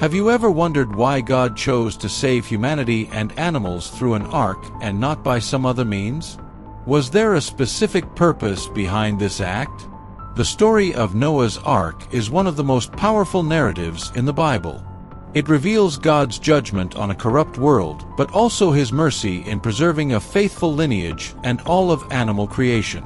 Have you ever wondered why God chose to save humanity and animals through an ark and not by some other means? Was there a specific purpose behind this act? The story of Noah's Ark is one of the most powerful narratives in the Bible. It reveals God's judgment on a corrupt world, but also His mercy in preserving a faithful lineage and all of animal creation.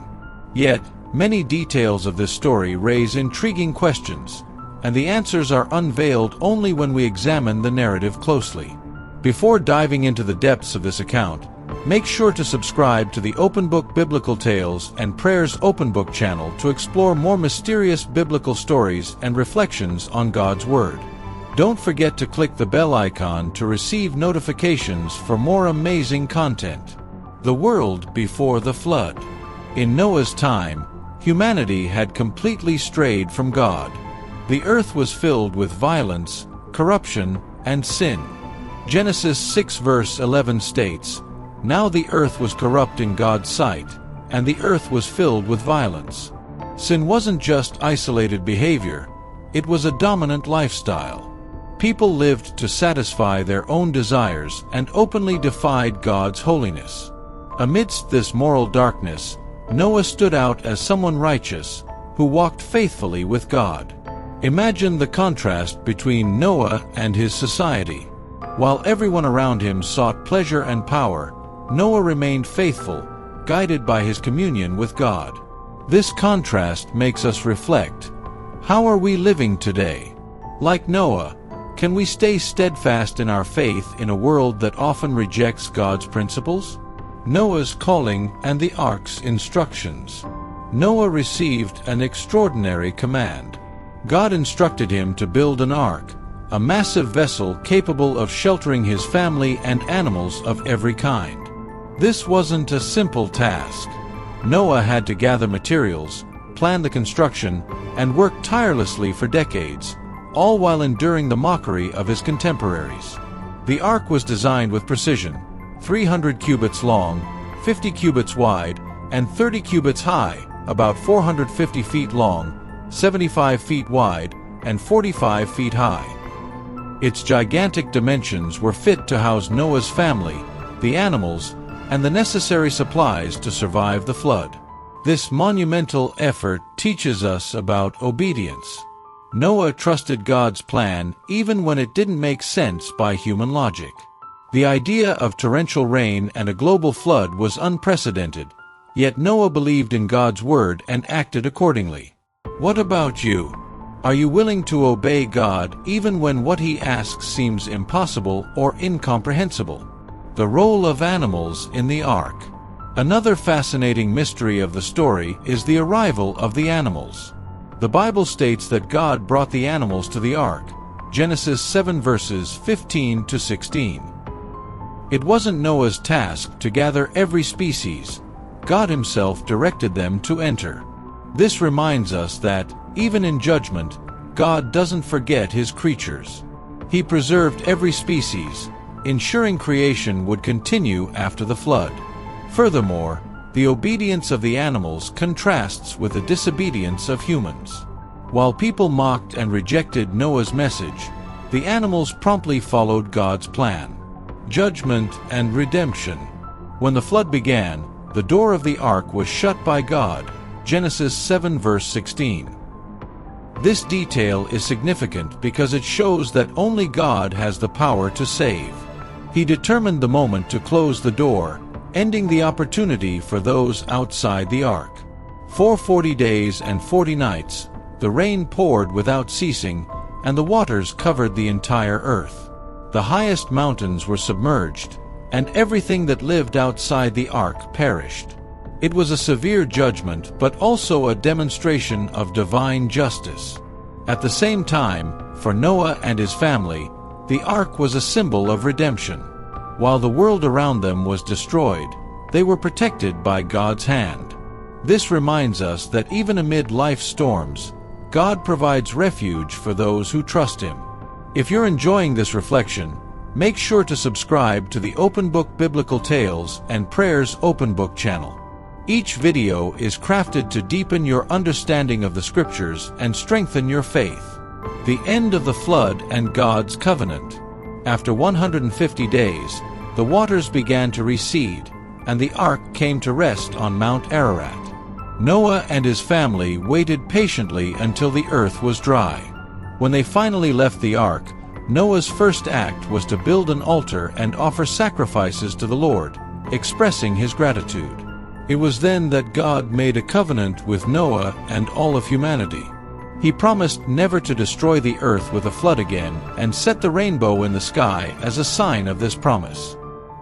Yet, many details of this story raise intriguing questions, and the answers are unveiled only when we examine the narrative closely. Before diving into the depths of this account, make sure to subscribe to the Open Book Biblical Tales and Prayers Open Book channel to explore more mysterious biblical stories and reflections on God's Word. Don't forget to click the bell icon to receive notifications for more amazing content. The world before the flood. In Noah's time, humanity had completely strayed from God. The earth was filled with violence, corruption, and sin. Genesis 6 verse 11 states, "Now the earth was corrupt in God's sight, and the earth was filled with violence." Sin wasn't just isolated behavior, it was a dominant lifestyle. People lived to satisfy their own desires and openly defied God's holiness. Amidst this moral darkness, Noah stood out as someone righteous, who walked faithfully with God. Imagine the contrast between Noah and his society. While everyone around him sought pleasure and power, Noah remained faithful, guided by his communion with God. This contrast makes us reflect. How are we living today? Like Noah, can we stay steadfast in our faith in a world that often rejects God's principles? Noah's calling and the ark's instructions. Noah received an extraordinary command. God instructed him to build an ark, a massive vessel capable of sheltering his family and animals of every kind. This wasn't a simple task. Noah had to gather materials, plan the construction, and work tirelessly for decades, all while enduring the mockery of his contemporaries. The ark was designed with precision, 300 cubits long, 50 cubits wide, and 30 cubits high, about 450 feet long, 75 feet wide, and 45 feet high. Its gigantic dimensions were fit to house Noah's family, the animals, and the necessary supplies to survive the flood. This monumental effort teaches us about obedience. Noah trusted God's plan even when it didn't make sense by human logic. The idea of torrential rain and a global flood was unprecedented, yet Noah believed in God's word and acted accordingly. What about you? Are you willing to obey God even when what He asks seems impossible or incomprehensible? The role of animals in the ark. Another fascinating mystery of the story is the arrival of the animals. The Bible states that God brought the animals to the ark, Genesis 7 verses 15 to 16. It wasn't Noah's task to gather every species. God Himself directed them to enter. This reminds us that, even in judgment, God doesn't forget His creatures. He preserved every species, ensuring creation would continue after the flood. Furthermore, the obedience of the animals contrasts with the disobedience of humans. While people mocked and rejected Noah's message, the animals promptly followed God's plan. Judgment and redemption. When the flood began, the door of the ark was shut by God, Genesis 7 verse 16. This detail is significant because it shows that only God has the power to save. He determined the moment to close the door, ending the opportunity for those outside the ark. For 40 days and 40 nights, the rain poured without ceasing, and the waters covered the entire earth. The highest mountains were submerged, and everything that lived outside the ark perished. It was a severe judgment, but also a demonstration of divine justice. At the same time, for Noah and his family, the ark was a symbol of redemption. While the world around them was destroyed, they were protected by God's hand. This reminds us that even amid life's storms, God provides refuge for those who trust Him. If you're enjoying this reflection, make sure to subscribe to the Open Book Biblical Tales and Prayers Open Book channel. Each video is crafted to deepen your understanding of the Scriptures and strengthen your faith. The end of the flood and God's covenant. After 150 days, the waters began to recede, and the ark came to rest on Mount Ararat. Noah and his family waited patiently until the earth was dry. When they finally left the ark, Noah's first act was to build an altar and offer sacrifices to the Lord, expressing his gratitude. It was then that God made a covenant with Noah and all of humanity. He promised never to destroy the earth with a flood again and set the rainbow in the sky as a sign of this promise.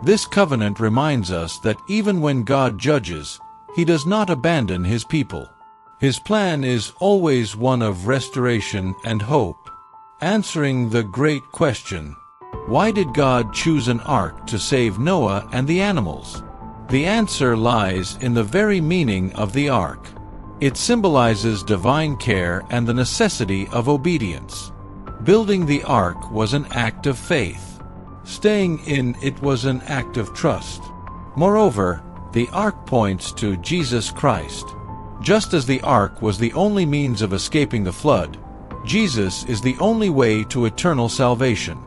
This covenant reminds us that even when God judges, He does not abandon His people. His plan is always one of restoration and hope. Answering the great question, why did God choose an ark to save Noah and the animals? The answer lies in the very meaning of the ark. It symbolizes divine care and the necessity of obedience. Building the ark was an act of faith. Staying in it was an act of trust. Moreover, the ark points to Jesus Christ. Just as the ark was the only means of escaping the flood, Jesus is the only way to eternal salvation.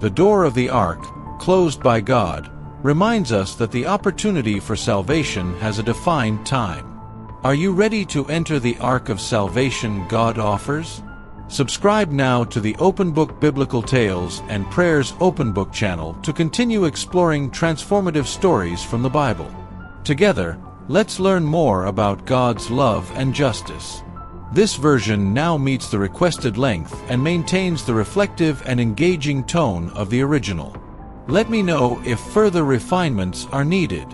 The door of the ark, closed by God, reminds us that the opportunity for salvation has a defined time. Are you ready to enter the ark of salvation God offers? Subscribe now to the Open Book Biblical Tales and Prayers Open Book channel to continue exploring transformative stories from the Bible. Together, let's learn more about God's love and justice. This version now meets the requested length and maintains the reflective and engaging tone of the original. Let me know if further refinements are needed.